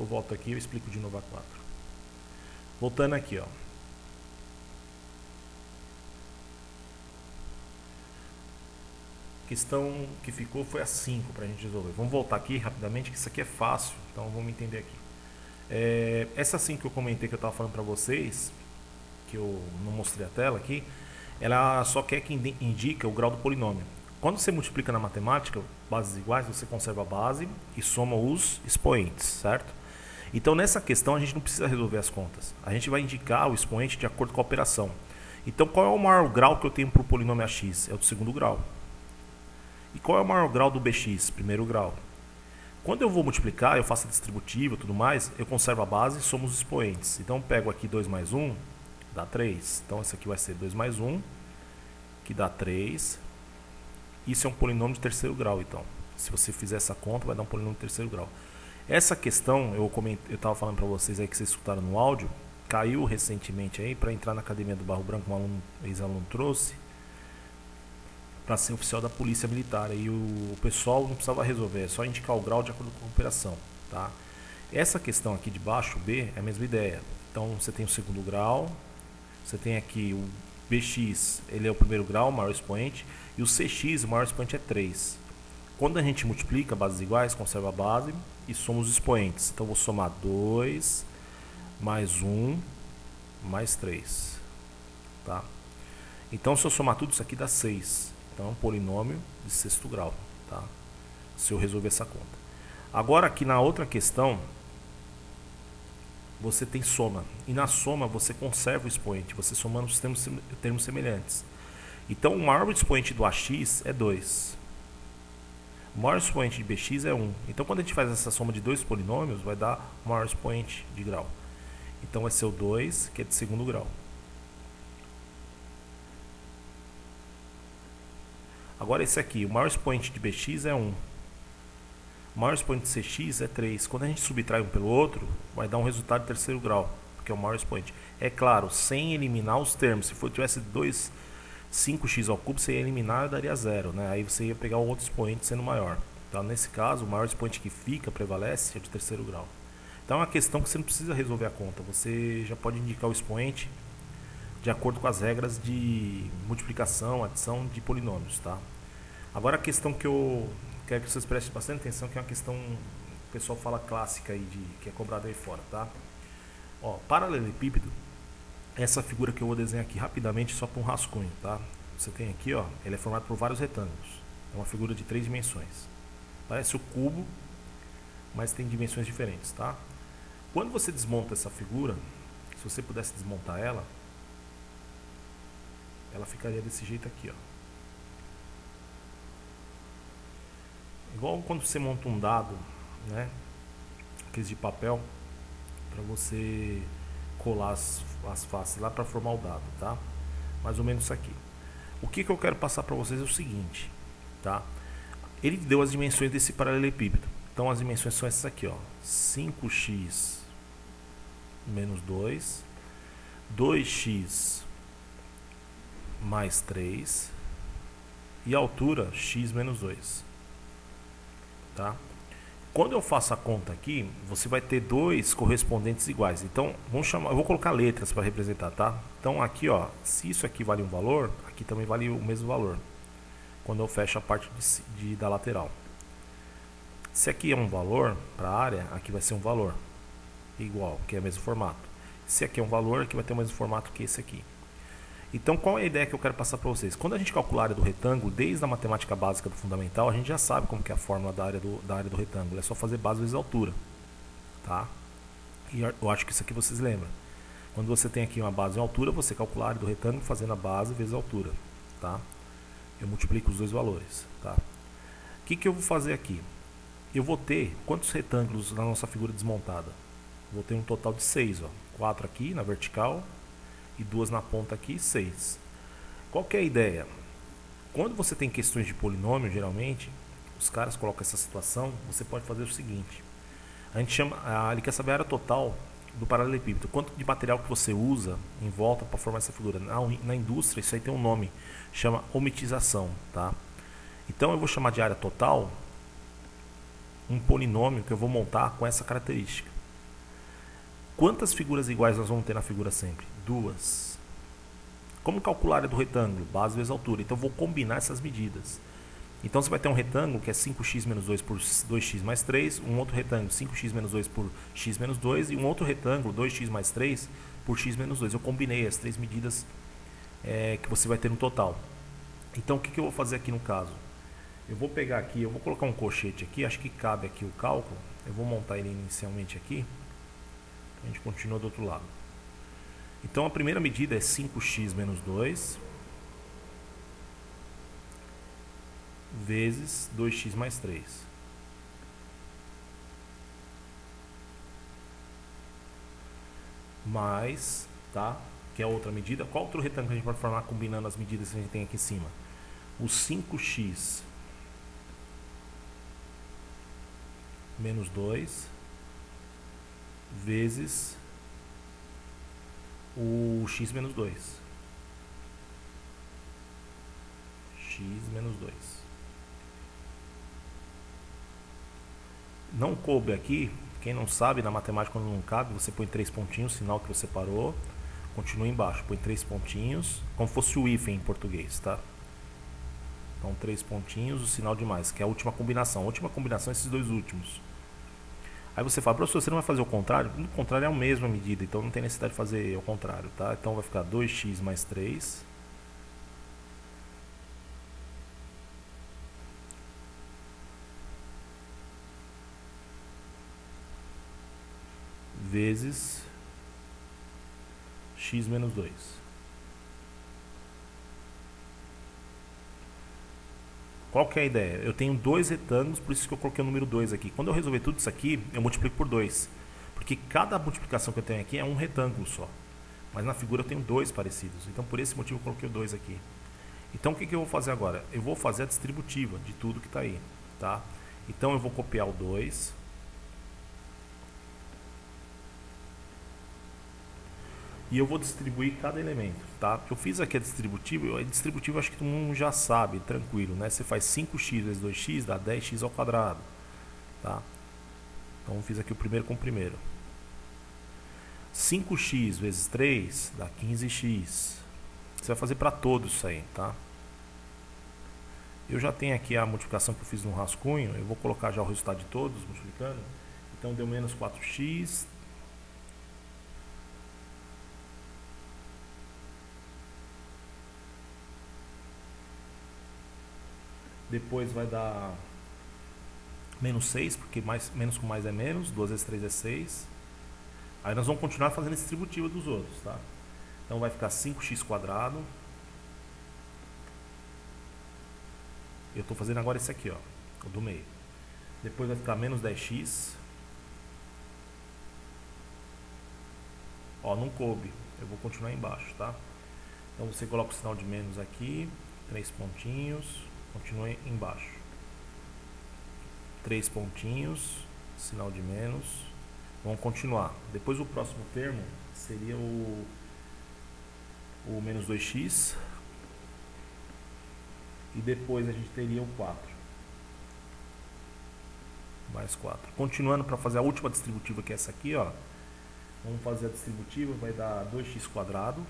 eu volto aqui e eu explico de novo a 4. Voltando aqui, ó. A questão que ficou foi a 5 para a gente resolver. Vamos voltar aqui rapidamente, que isso aqui é fácil, então vamos entender aqui. Essa 5 que eu comentei, que eu estava falando para vocês, que eu não mostrei a tela aqui, ela só quer que indica o grau do polinômio. Quando você multiplica na matemática, bases iguais, você conserva a base e soma os expoentes, certo? Então nessa questão a gente não precisa resolver as contas. A gente vai indicar o expoente de acordo com a operação. Então qual é o maior grau que eu tenho para o polinômio AX? É o do segundo grau. E qual é o maior grau do BX? Primeiro grau. Quando eu vou multiplicar, eu faço a distributiva e tudo mais, eu conservo a base e somo os expoentes. Então eu pego aqui 2 mais 1, dá 3. Então esse aqui vai ser 2 mais 1, que dá 3. Isso é um polinômio de terceiro grau, então. Se você fizer essa conta, vai dar um polinômio de terceiro grau. Essa questão, eu estava falando para vocês aí que vocês escutaram no áudio, caiu recentemente aí para entrar na Academia do Barro Branco, um ex-aluno trouxe, para ser oficial da Polícia Militar. E o pessoal não precisava resolver, é só indicar o grau de acordo com a operação, tá? Essa questão aqui de baixo, B, é a mesma ideia. Então você tem o segundo grau, você tem aqui o BX, ele é o primeiro grau, o maior expoente, e o CX, o maior expoente é 3. Quando a gente multiplica bases iguais, conserva a base e soma os expoentes. Então vou somar 2 mais 1 mais 3, tá? Então se eu somar tudo isso aqui dá 6. Então é um polinômio de sexto grau, tá? Se eu resolver essa conta. Agora aqui na outra questão, você tem soma. E na soma você conserva o expoente, você somando os termos semelhantes. Então o maior expoente do AX é 2. O maior expoente de BX é 1. Então quando a gente faz essa soma de dois polinômios, vai dar o maior expoente de grau. Então vai ser o 2, que é de segundo grau. Agora esse aqui, o maior expoente de BX é 1. O maior expoente de CX é 3. Quando a gente subtrai um pelo outro, vai dar um resultado de terceiro grau, que é o maior expoente. É claro, sem eliminar os termos. Se tivesse 5x ao cubo, você ia eliminar e daria 0, né? Aí você ia pegar um outro expoente sendo maior. Então, nesse caso, o maior expoente que fica, prevalece, é de terceiro grau. Então é uma questão que você não precisa resolver a conta. Você já pode indicar o expoente de acordo com as regras de multiplicação, adição de polinômios, tá? Agora a questão que eu quero que vocês prestem bastante atenção, que é uma questão que o pessoal fala clássica aí, que é cobrada aí fora, tá? Ó, paralelepípedo, essa figura que eu vou desenhar aqui rapidamente só para um rascunho, tá? Você tem aqui, ó, ele é formado por vários retângulos. É uma figura de 3 dimensões. Parece o cubo, mas tem dimensões diferentes, tá? Quando você desmonta essa figura, se você pudesse desmontar ela ficaria desse jeito aqui, ó. Igual quando você monta um dado, né? Aqueles de papel, para você colar as faces lá para formar o dado, tá? Mais ou menos isso aqui. O que eu quero passar para vocês é o seguinte, tá? Ele deu as dimensões desse paralelepípedo. Então as dimensões são essas aqui, ó. 5x menos 2, 2x mais 3 e a altura x menos 2, tá? Quando eu faço a conta aqui, você vai ter dois correspondentes iguais. Então, eu vou colocar letras para representar, tá? Então aqui, ó, se isso aqui vale um valor, aqui também vale o mesmo valor. Quando eu fecho a parte da lateral. Se aqui é um valor para a área, aqui vai ser um valor igual, que é o mesmo formato. Se aqui é um valor, aqui vai ter o mesmo formato que esse aqui. Então, qual é a ideia que eu quero passar para vocês? Quando a gente calcula a área do retângulo, desde a matemática básica do fundamental, a gente já sabe como que é a fórmula da área do retângulo. É só fazer base vezes altura, tá? E eu acho que isso aqui vocês lembram. Quando você tem aqui uma base em altura, você calcula a área do retângulo fazendo a base vezes a altura, tá? Eu multiplico os dois valores, tá? O que eu vou fazer aqui? Eu vou ter quantos retângulos na nossa figura desmontada? Vou ter um total de 6, ó. 4 aqui na vertical e 2 na ponta aqui, 6. Qual que é a ideia? Quando você tem questões de polinômio, geralmente, os caras colocam essa situação, você pode fazer o seguinte. A gente chama, ele quer saber a área total do paralelepípedo. Quanto de material que você usa em volta para formar essa figura. Na indústria, isso aí tem um nome, chama ohmitização, tá? Então eu vou chamar de área total um polinômio que eu vou montar com essa característica. Quantas figuras iguais nós vamos ter na figura sempre? Duas. Como calcular a área do retângulo? Base vezes altura. Então eu vou combinar essas medidas. Então você vai ter um retângulo que é 5x menos 2 por 2x mais 3, um outro retângulo 5x menos 2 por x menos 2 e um outro retângulo 2x mais 3 por x menos 2. Eu combinei as três medidas que você vai ter no total. Então o que eu vou fazer aqui no caso? Eu vou pegar aqui, eu vou colocar um colchete aqui, acho que cabe aqui o cálculo. Eu vou montar ele inicialmente aqui. A gente continua do outro lado. Então a primeira medida é 5x menos 2 vezes 2x mais 3. Mais, tá? Que é outra medida. Qual outro retângulo a gente pode formar combinando as medidas que a gente tem aqui em cima? O 5x menos 2 vezes o x menos 2. X menos 2. Não coube aqui, quem não sabe, na matemática quando não cabe, você põe 3 pontinhos, sinal que você parou, continua embaixo, põe 3 pontinhos, como fosse o hífen em português, tá? Então 3 pontinhos, o sinal de mais, que é a última combinação. A última combinação é esses dois últimos. Aí você fala, professor, você não vai fazer o contrário? No contrário é a mesma medida, então não tem necessidade de fazer o contrário, tá? Então vai ficar 2x mais 3 vezes x menos 2. Qual que é a ideia? Eu tenho dois retângulos, por isso que eu coloquei o número 2 aqui. Quando eu resolver tudo isso aqui, eu multiplico por 2. Porque cada multiplicação que eu tenho aqui é um retângulo só. Mas na figura eu tenho dois parecidos. Então por esse motivo eu coloquei o 2 aqui. Então o que eu vou fazer agora? Eu vou fazer a distributiva de tudo que está aí. Tá? Então eu vou copiar o 2. E eu vou distribuir cada elemento, tá? Eu fiz aqui a distributiva acho que todo mundo já sabe, tranquilo, né? Você faz 5x vezes 2x, dá 10x ao quadrado, tá? Então eu fiz aqui o primeiro com o primeiro. 5x vezes 3 dá 15x. Você vai fazer para todos isso aí, tá? Eu já tenho aqui a multiplicação que eu fiz no rascunho, eu vou colocar já o resultado de todos, multiplicando. Então deu menos 4x. Depois vai dar menos 6, porque menos com mais é menos, 2 vezes 3 é 6. Aí nós vamos continuar fazendo a distributiva dos outros, tá? Então vai ficar 5x quadrado. Eu estou fazendo agora esse aqui, ó, o do meio. Depois vai ficar menos 10x. Ó, não coube, eu vou continuar embaixo, tá? Então você coloca o sinal de menos aqui, 3 pontinhos. Continue embaixo. 3 pontinhos, sinal de menos. Vamos continuar. Depois o próximo termo seria o menos 2x. E depois a gente teria o 4. Mais 4. Continuando para fazer a última distributiva, que é essa aqui, ó. Vamos fazer a distributiva, vai dar 2x quadrado.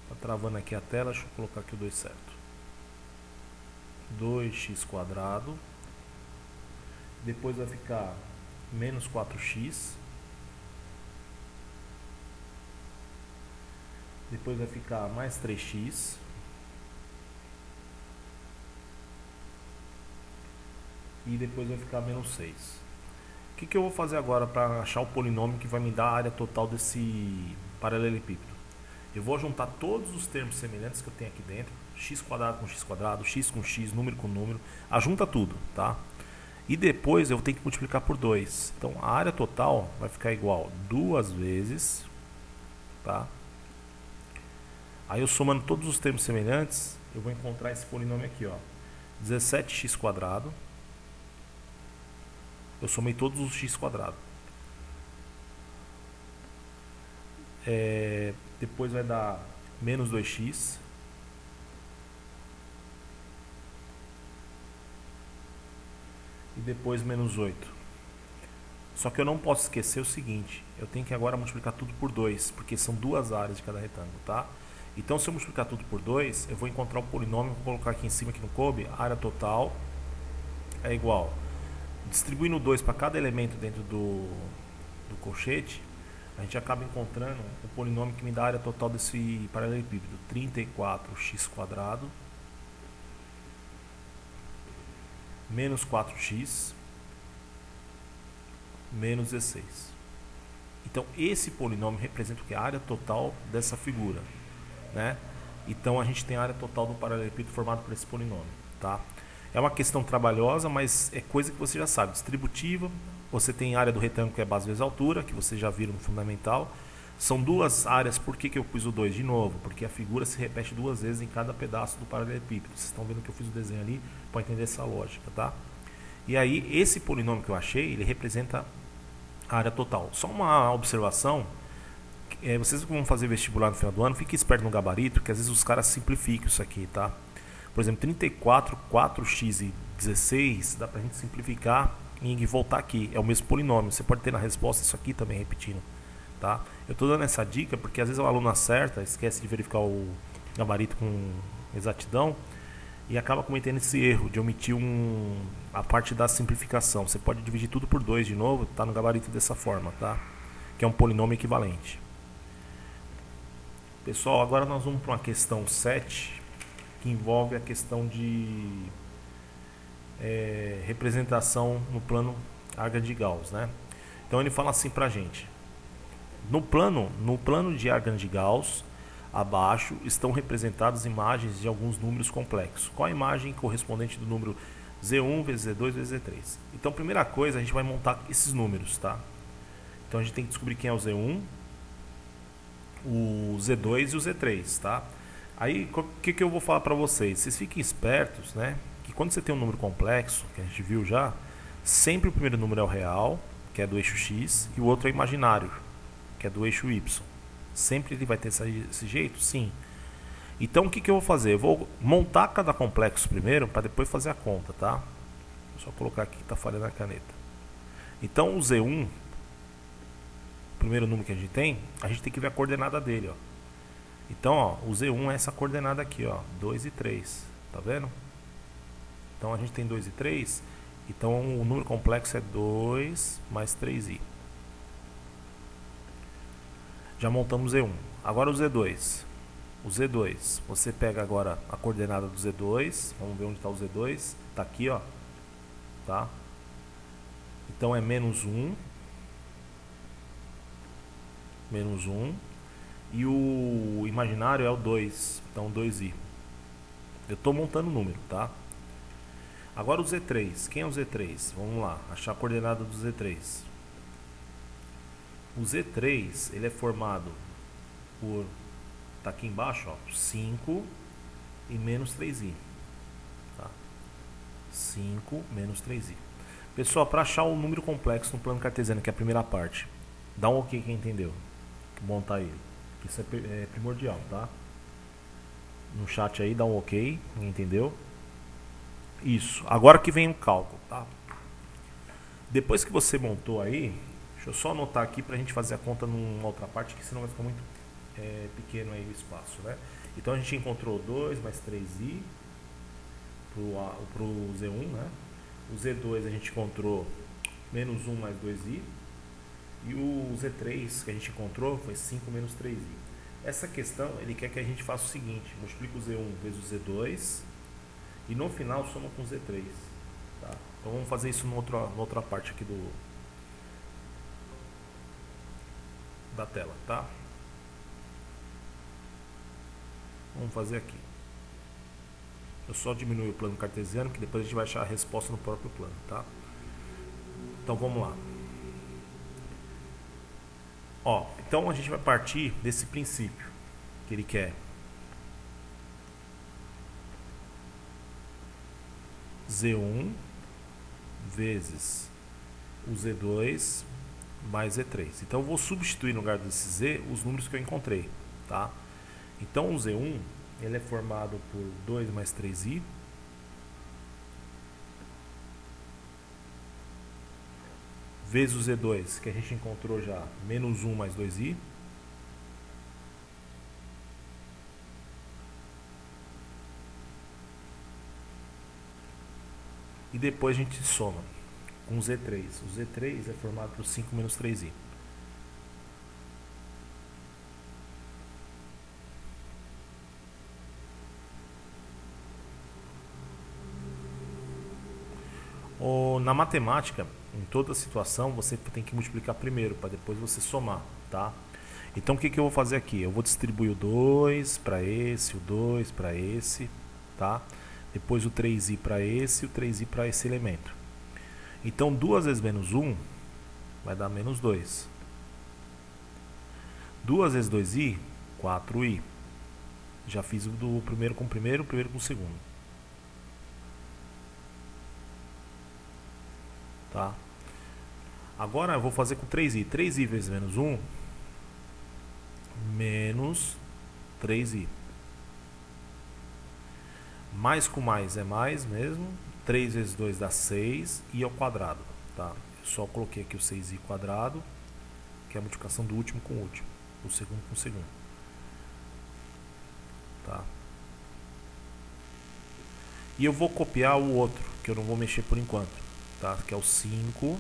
Tá travando aqui a tela, deixa eu colocar aqui o 2 certo. 2x quadrado. Depois vai ficar menos 4x. Depois vai ficar mais 3x. E depois vai ficar menos 6. O que eu vou fazer agora para achar o polinômio que vai me dar a área total desse paralelepípedo? Eu vou juntar todos os termos semelhantes que eu tenho aqui dentro, x quadrado com x quadrado, x com x, número com número, ajunta tudo, tá? E depois eu tenho que multiplicar por 2. Então a área total vai ficar igual 2 vezes, tá? Aí eu somando todos os termos semelhantes, eu vou encontrar esse polinômio aqui, ó, 17x quadrado. Eu somei todos os x quadrado. Depois vai dar menos 2x. e depois menos 8. Só que eu não posso esquecer o seguinte, eu tenho que agora multiplicar tudo por 2, porque são duas áreas de cada retângulo, tá? Então se eu multiplicar tudo por 2, eu vou encontrar o polinômio, vou colocar aqui em cima que não coube, a área total é igual, distribuindo 2 para cada elemento dentro do colchete, a gente acaba encontrando o polinômio que me dá a área total desse paralelepípedo, 34x² menos 4x menos 16. Então esse polinômio representa o que? A área total dessa figura, né? Então a gente tem a área total do paralelepípedo formado por esse polinômio, tá? É uma questão trabalhosa, mas é coisa que você já sabe. Distributiva, você tem a área do retângulo que é base vezes altura, que vocês já viram no fundamental. São duas áreas. Por que eu pus o 2 de novo? Porque a figura se repete duas vezes em cada pedaço do paralelepípedo. Vocês estão vendo que eu fiz o desenho ali para entender essa lógica, tá? E aí, esse polinômio que eu achei, ele representa a área total. Só uma observação, vocês que vão fazer vestibular no final do ano, fiquem espertos no gabarito, que às vezes os caras simplificam isso aqui, tá? Por exemplo, 34, 4x e 16, dá pra gente simplificar e voltar aqui. É o mesmo polinômio, você pode ter na resposta isso aqui também repetindo, tá? Eu estou dando essa dica porque às vezes o aluno acerta, esquece de verificar o gabarito com exatidão e acaba cometendo esse erro de omitir a parte da simplificação. Você pode dividir tudo por 2 de novo, tá no gabarito dessa forma, tá? Que é um polinômio equivalente. Pessoal, agora nós vamos para uma questão 7, que envolve a questão de representação no plano Argand de Gauss, né? Então ele fala assim pra gente: no plano de Argand de Gauss, abaixo estão representadas imagens de alguns números complexos. Qual a imagem correspondente do número Z1 vezes Z2 vezes Z3? Então, primeira coisa, a gente vai montar esses números, tá? Então a gente tem que descobrir quem é o Z1, o Z2 e o Z3, tá? Aí, o que eu vou falar para vocês? Vocês fiquem espertos, né? Que quando você tem um número complexo, que a gente viu já, sempre o primeiro número é o real, que é do eixo X, e o outro é imaginário, que é do eixo Y. Sempre ele vai ter esse jeito? Sim. Então, o que eu vou fazer? Eu vou montar cada complexo primeiro, para depois fazer a conta, tá? Vou só colocar aqui que está falhando a caneta. Então, o Z1, o primeiro número que a gente tem que ver a coordenada dele, ó. Então, ó, o Z1 é essa coordenada aqui, ó, 2 e 3, tá vendo? Então a gente tem 2 e 3, então o número complexo é 2 mais 3i. Já montamos o Z1. Agora o Z2. O Z2, você pega agora a coordenada do Z2, vamos ver onde está o Z2, está aqui, ó, tá? Então é menos 1, e o imaginário é o 2, então 2i. Eu estou montando o número, tá? Agora o Z3, quem é o Z3? Vamos lá, achar a coordenada do Z3. O Z3, ele é formado por, tá aqui embaixo, ó, 5 e menos 3i, tá? 5 menos 3i. Pessoal, para achar o número complexo no plano cartesiano, que é a primeira parte, dá um ok quem entendeu, montar ele. Isso é primordial, tá? No chat aí, dá um ok, quem entendeu? Isso, agora que vem o cálculo, tá? Depois que você montou aí, deixa eu só anotar aqui pra gente fazer a conta numa outra parte, que senão vai ficar muito pequeno aí o espaço, né? Então a gente encontrou 2 mais 3i pro Z1, né? O Z2 a gente encontrou menos 1 mais 2i. E o Z3 que a gente encontrou foi 5 menos 3i. Essa questão, ele quer que a gente faça o seguinte: multiplica o Z1 vezes o Z2 e no final soma com o Z3, tá? Então vamos fazer isso na outra parte aqui da tela, tá? Vamos fazer aqui. Eu só diminuo o plano cartesiano, que depois a gente vai achar a resposta no próprio plano, tá? Então vamos lá. Ó, então a gente vai partir desse princípio que ele quer. Z1 vezes o Z2 mais Z3. Então eu vou substituir no lugar desse Z os números que eu encontrei, tá? Então o Z1, ele é formado por 2 mais 3i vezes o Z2, que a gente encontrou já, menos 1 mais 2i. E depois a gente soma com o Z3. O Z3 é formado por 5 menos 3i. Na matemática, em toda situação, você tem que multiplicar primeiro, para depois você somar, tá? Então o que eu vou fazer aqui? Eu vou distribuir o 2 para esse, o 2 para esse, tá? Depois o 3i para esse e o 3i para esse elemento. Então 2 vezes menos 1 vai dar menos 2. 2 vezes 2i, 4i. Já fiz o do primeiro com o primeiro com o segundo. Tá? Agora eu vou fazer com 3i. 3i vezes menos 1, menos 3i. Mais com mais é mais mesmo. 3 vezes 2 dá 6, i ao quadrado. Tá? Eu só coloquei aqui o 6i quadrado, que é a multiplicação do último com o último. O segundo com o segundo. Tá? E eu vou copiar o outro, que eu não vou mexer por enquanto. Tá? Que é o 5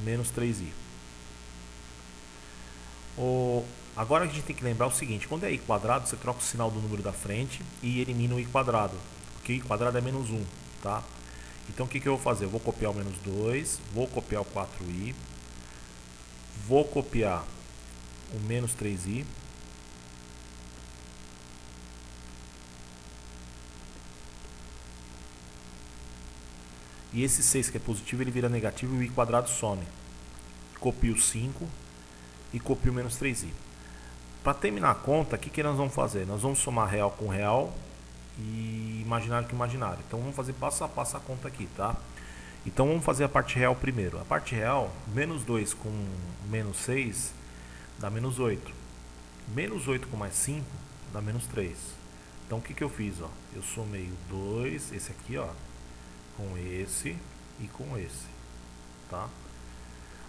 menos 3i. Agora a gente tem que lembrar o seguinte: quando é i quadrado, você troca o sinal do número da frente e elimina o i quadrado, porque i quadrado é menos 1, tá? Então o que eu vou fazer? Eu vou copiar o menos 2, vou copiar o 4i, vou copiar o menos 3i, e esse 6 que é positivo ele vira negativo e o i quadrado some. Copio o 5 e copio o menos 3i. Para terminar a conta, o que nós vamos fazer? Nós vamos somar real com real e imaginário com imaginário. Então vamos fazer passo a passo a conta aqui, tá? Então vamos fazer a parte real primeiro. A parte real, menos 2 com menos 6 dá menos 8. Menos 8 com mais 5 dá menos 3. Então o que eu fiz? Ó? Eu somei o 2, esse aqui, ó, com esse e com esse, tá?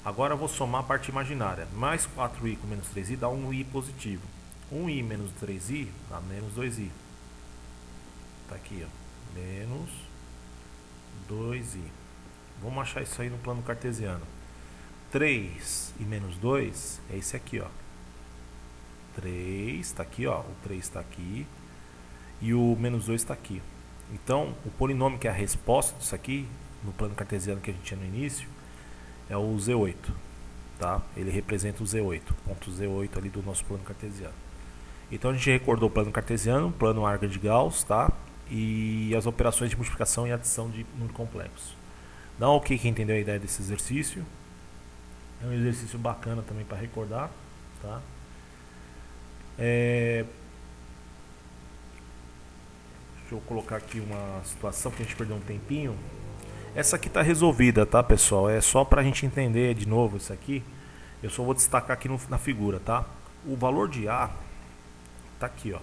Agora eu vou somar a parte imaginária. Mais 4i com menos 3i dá 1i positivo. 1i menos 3i dá menos 2i. Tá aqui, ó. Menos 2i. Vamos achar isso aí no plano cartesiano. 3 e menos 2 é esse aqui, ó. 3 está aqui, ó. O 3 está aqui. E o menos 2 está aqui. Então, o polinômio que é a resposta disso aqui, no plano cartesiano que a gente tinha no início, é o Z8, tá? Ele representa o Z8, ponto Z8 ali do nosso plano cartesiano. Então a gente recordou o plano cartesiano, plano Argand de Gauss, tá? E as operações de multiplicação e adição de número complexo. Dá um ok quem entendeu a ideia desse exercício. É um exercício bacana também para recordar, tá? Deixa eu colocar aqui uma situação que a gente perdeu um tempinho. Essa aqui está resolvida, tá, pessoal? É só para a gente entender de novo isso aqui. Eu só vou destacar aqui na figura, tá? O valor de A tá aqui, ó.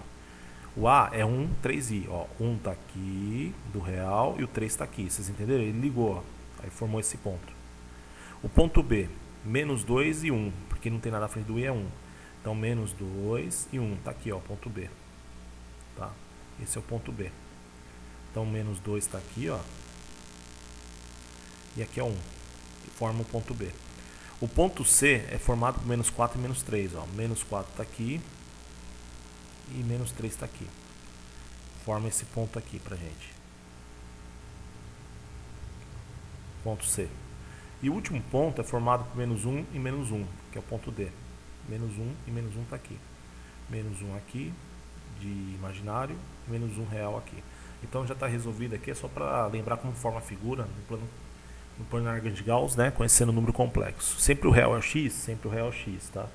O A é 1, 3i, ó. 1 tá aqui do real e o 3 tá aqui. Vocês entenderam? Ele ligou, ó. Aí formou esse ponto. O ponto B, menos 2 e 1, porque não tem nada à frente do i, é 1. Então, menos 2 e 1, tá aqui, ó, ponto B. Tá? Esse é o ponto B. Então, menos 2 tá aqui, ó. E aqui é 1, que forma o ponto B. O ponto C é formado por menos 4 e menos 3. Ó. Menos 4 está aqui e menos 3 está aqui. Forma esse ponto aqui pra gente. Ponto C. E o último ponto é formado por menos 1 e menos 1, que é o ponto D. Menos 1 e menos 1 está aqui. Menos 1 aqui, de imaginário, menos 1 real aqui. Então já está resolvido aqui, é só para lembrar como forma a figura no plano Argand de Gauss, né, conhecendo o número complexo. Sempre o real é o x, sempre o real é o x, tá?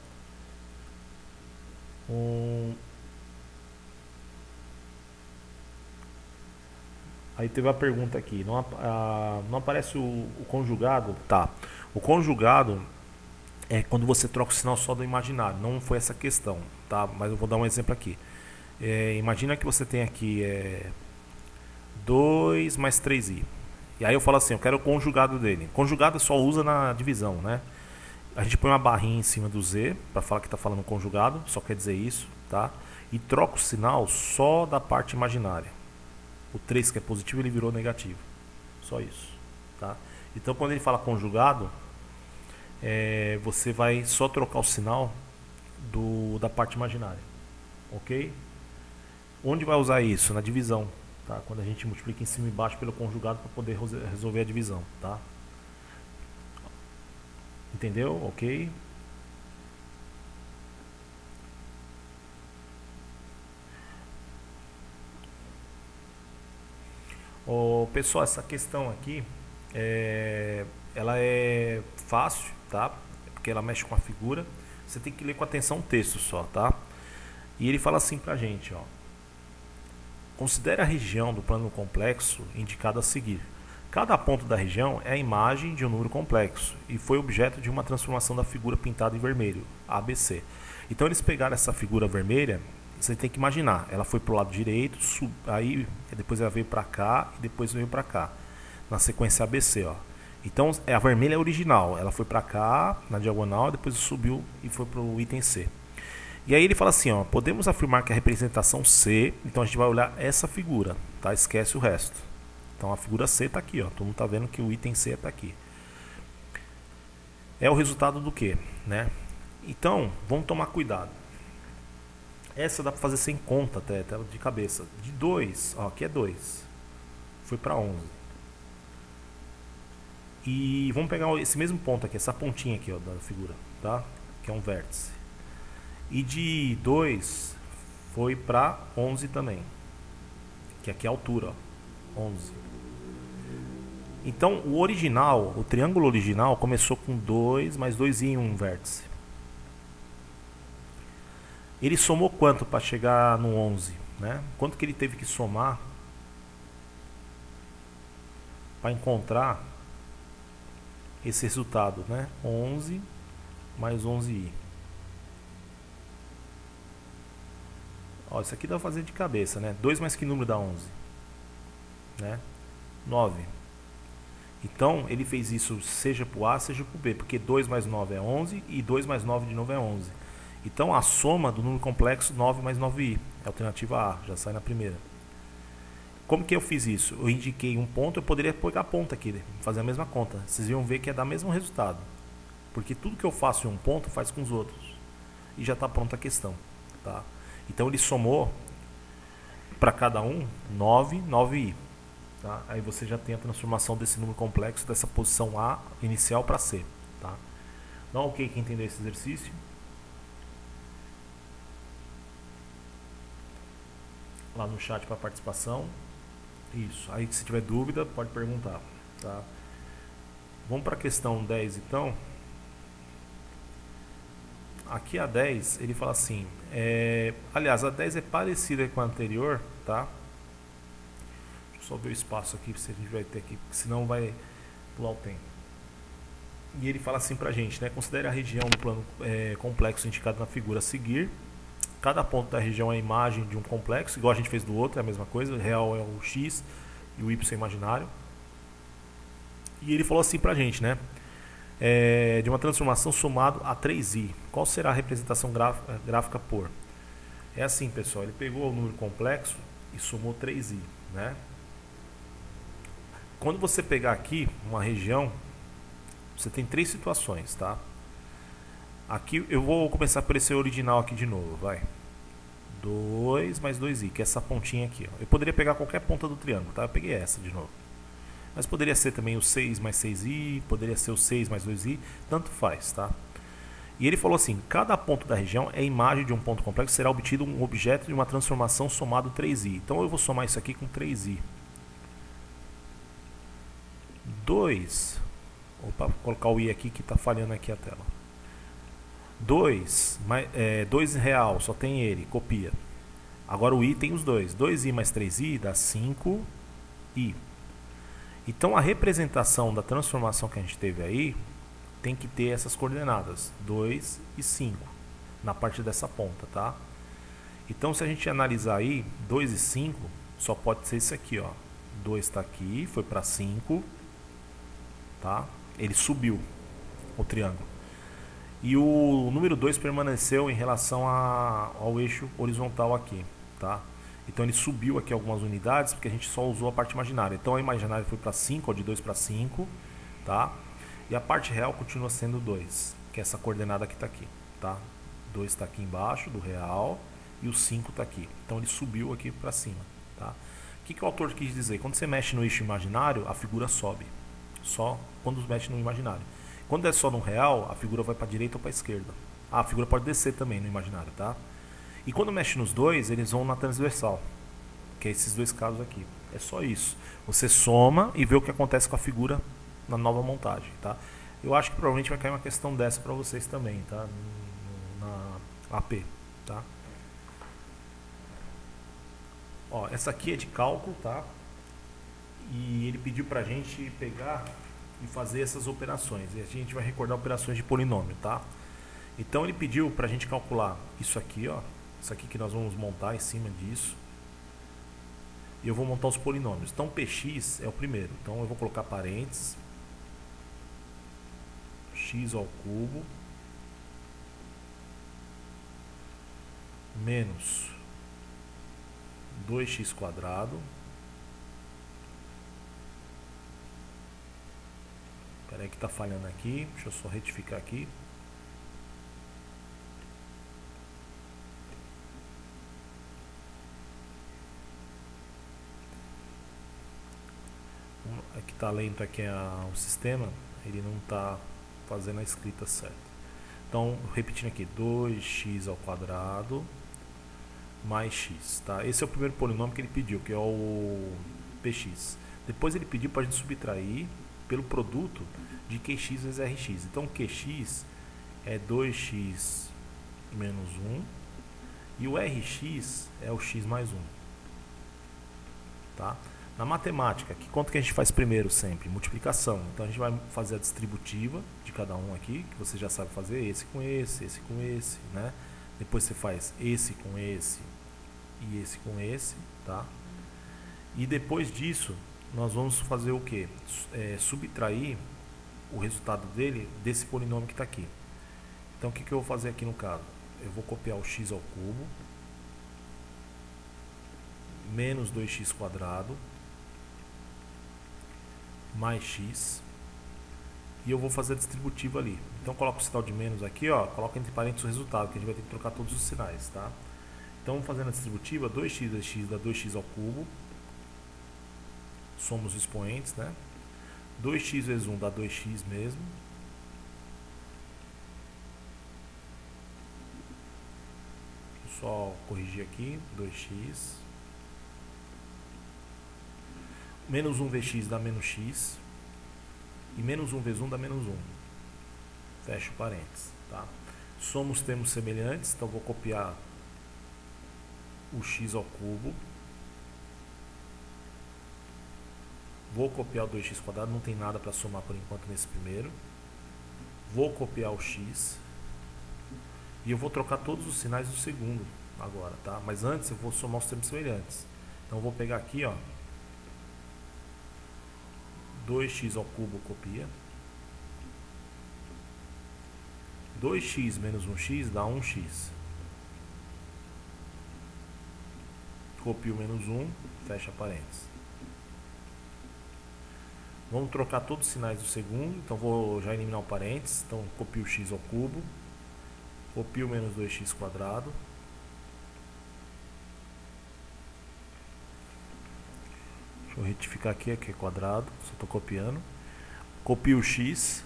Aí teve a pergunta aqui, não aparece o conjugado? Tá, o conjugado é quando você troca o sinal só do imaginário, não foi essa questão, tá? Mas eu vou dar um exemplo aqui. Imagina que você tem aqui 2 mais 3i. E aí eu falo assim, eu quero o conjugado dele. Conjugado só usa na divisão, né? A gente põe uma barrinha em cima do Z para falar que está falando conjugado, só quer dizer isso, tá? E troca o sinal só da parte imaginária. O 3 que é positivo, ele virou negativo. Só isso, tá? Então quando ele fala conjugado, você vai só trocar o sinal da parte imaginária, ok? Onde vai usar isso? Na divisão, tá? Quando a gente multiplica em cima e baixo pelo conjugado para poder resolver a divisão, tá? Entendeu? Ok? Pessoal, essa questão aqui ela é fácil, tá? Porque ela mexe com a figura. Você tem que ler com atenção o texto só, tá? E ele fala assim pra gente, ó. Considere a região do plano complexo indicada a seguir. Cada ponto da região é a imagem de um número complexo e foi objeto de uma transformação da figura pintada em vermelho, ABC. Então eles pegaram essa figura vermelha, você tem que imaginar, ela foi para o lado direito, aí depois ela veio para cá e depois veio para cá, na sequência ABC, ó. Então a vermelha é original, ela foi para cá na diagonal, depois subiu e foi para o item C. E aí ele fala assim, ó, podemos afirmar que a representação C, então a gente vai olhar essa figura, tá? Esquece o resto. Então a figura C está aqui, ó. Todo mundo está vendo que o item C está aqui. É o resultado do que, né? Então, vamos tomar cuidado. Essa dá para fazer sem conta até de cabeça. De 2, ó, aqui é 2. Foi para 11. E vamos pegar esse mesmo ponto aqui, essa pontinha aqui, ó, da figura, tá? Que é um vértice. E de 2 foi para 11 também. Que aqui é a altura, ó. 11. Então o original, o triângulo original começou com 2 mais 2 em um vértice. Ele somou quanto para chegar no 11, né? Quanto que ele teve que somar para encontrar esse resultado, né? 11 mais 11i. Ó, isso aqui dá para fazer de cabeça, né? 2 mais que número dá 11? Né? 9. Então, ele fez isso seja para o A, seja para o B, porque 2 mais 9 é 11 e 2 mais 9 de novo é 11. Então, a soma do número complexo 9 mais 9i, é a alternativa A, já sai na primeira. Como que eu fiz isso? Eu indiquei um ponto, eu poderia pegar a ponta aqui, fazer a mesma conta. Vocês iam ver que é dar o mesmo resultado, porque tudo que eu faço em um ponto, faz com os outros. E já está pronta a questão, tá? Então, ele somou para cada um 9, 9i. Tá? Aí você já tem a transformação desse número complexo dessa posição A inicial para C. Tá? Dá um ok quem entendeu esse exercício. Lá no chat para participação. Isso. Aí se tiver dúvida pode perguntar. Tá? Vamos para a questão 10 então. Aqui a 10 ele fala assim. Aliás, a 10 é parecida com a anterior. Tá? Só ver o espaço aqui, se a gente vai ter aqui, senão vai pular o tempo. E ele fala assim pra gente, né? Considere a região do plano complexo indicado na figura a seguir. Cada ponto da região é a imagem de um complexo, igual a gente fez do outro, é a mesma coisa. O real é o x e o y é imaginário. E ele falou assim pra gente, né? De uma transformação somado a 3i. Qual será a representação gráfica por? É assim, pessoal, ele pegou o número complexo e somou 3i, né? Quando você pegar aqui uma região, você tem 3 situações, tá? Aqui eu vou começar por esse original aqui de novo, vai. 2 mais 2i, que é essa pontinha aqui, ó. Eu poderia pegar qualquer ponta do triângulo, tá? Eu peguei essa de novo. Mas poderia ser também o 6 mais 6i, poderia ser o 6 mais 2i, tanto faz, tá? E ele falou assim, cada ponto da região é a imagem de um ponto complexo, será obtido um objeto de uma transformação somado 3i. Então eu vou somar isso aqui com 3i. 2, opa, vou colocar o i aqui que está falhando aqui a tela. 2 real, só tem ele, copia. Agora o i tem os dois. 2i mais 3i dá 5i. Então a representação da transformação que a gente teve aí tem que ter essas coordenadas, 2 e 5, na parte dessa ponta, tá? Então se a gente analisar aí, 2 e 5, só pode ser isso aqui, ó. 2 está aqui, foi para 5, tá? Ele subiu o triângulo. E o número 2 permaneceu em relação ao eixo horizontal aqui, tá? Então ele subiu aqui algumas unidades, porque a gente só usou a parte imaginária. Então a imaginária foi para 5, ó, de 2 para 5, tá? E a parte real continua sendo 2, que é essa coordenada que está aqui, tá? 2 está aqui embaixo do real e o 5 está aqui. Então ele subiu aqui para cima, tá? O que o autor quis dizer? Quando você mexe no eixo imaginário, a figura sobe. Só quando mexe no imaginário. Quando é só no real, a figura vai para a direita ou para a esquerda. A figura pode descer também no imaginário, tá? E quando mexe nos dois, eles vão na transversal, que é esses dois casos aqui. É só isso. Você soma e vê o que acontece com a figura na nova montagem, tá? Eu acho que provavelmente vai cair uma questão dessa para vocês também, tá? Na AP, tá? Ó, essa aqui é de cálculo, tá? E ele pediu pra gente pegar e fazer essas operações. E a gente vai recordar operações de polinômio, tá? Então ele pediu pra gente calcular isso aqui, ó. Isso aqui que nós vamos montar em cima disso. E eu vou montar os polinômios. Então px é o primeiro. Então eu vou colocar parênteses. X ao cubo menos 2x quadrado. Espera aí que está falhando aqui. Deixa eu só retificar aqui. É que está lento aqui o sistema. Ele não está fazendo a escrita certa. Então, repetindo aqui, 2x ao quadrado mais x, tá? Esse é o primeiro polinômio que ele pediu, que é o px. Depois ele pediu para a gente subtrair pelo produto de qx vezes rx. Então, qx é 2x menos 1 e o rx é o x mais 1, tá? Na matemática, que conta que a gente faz primeiro sempre? Multiplicação. Então a gente vai fazer a distributiva de cada um aqui, que você já sabe fazer, esse com esse, né? Depois você faz esse com esse e esse com esse, tá? E depois disso, nós vamos fazer o que? Subtrair o resultado desse polinômio que está aqui. Então o que eu vou fazer aqui no caso? Eu vou copiar o x ao cubo menos 2x quadrado mais x, e eu vou fazer a distributiva ali. Então coloco o sinal de menos aqui, ó, coloco entre parênteses o resultado, que a gente vai ter que trocar todos os sinais, tá? Então vamos fazendo a distributiva, 2x vezes x dá 2x ao cubo, somos os expoentes, né? 2x vezes 1 dá 2x mesmo. Só corrigir aqui, 2x. Menos 1 vezes x dá menos x. E menos 1 vezes 1 dá menos 1. Fecho parênteses, tá? Somos termos semelhantes, então vou copiar o x ao cubo. Vou copiar o 2x quadrado, não tem nada para somar por enquanto nesse primeiro. Vou copiar o x. E eu vou trocar todos os sinais do segundo agora, tá? Mas antes eu vou somar os termos semelhantes. Então eu vou pegar aqui, ó. 2x ao cubo copia. 2x menos 1x dá 1x. Copio menos 1, fecha parênteses. Vamos trocar todos os sinais do segundo. Então vou já eliminar o parênteses. Então copio x ao cubo. Copio menos 2x quadrado. Deixa eu retificar aqui é quadrado, só estou copiando. Copio o x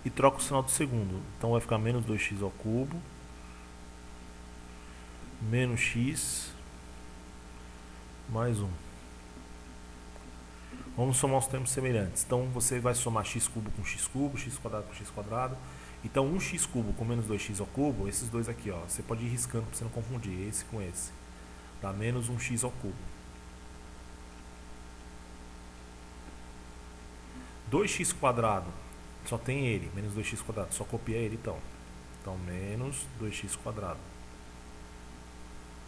e troco o sinal do segundo. Então vai ficar menos 2x ao cubo, menos x, mais 1. Vamos somar os termos semelhantes. Então você vai somar x cubo, x quadrado com x quadrado. Então 1x cubo com menos 2x ao cubo, esses dois aqui, ó, você pode ir riscando para você não confundir esse com esse. Dá menos 1x ao cubo. 2x quadrado, só tem ele, menos 2x quadrado, só copia ele então. Então menos 2x quadrado.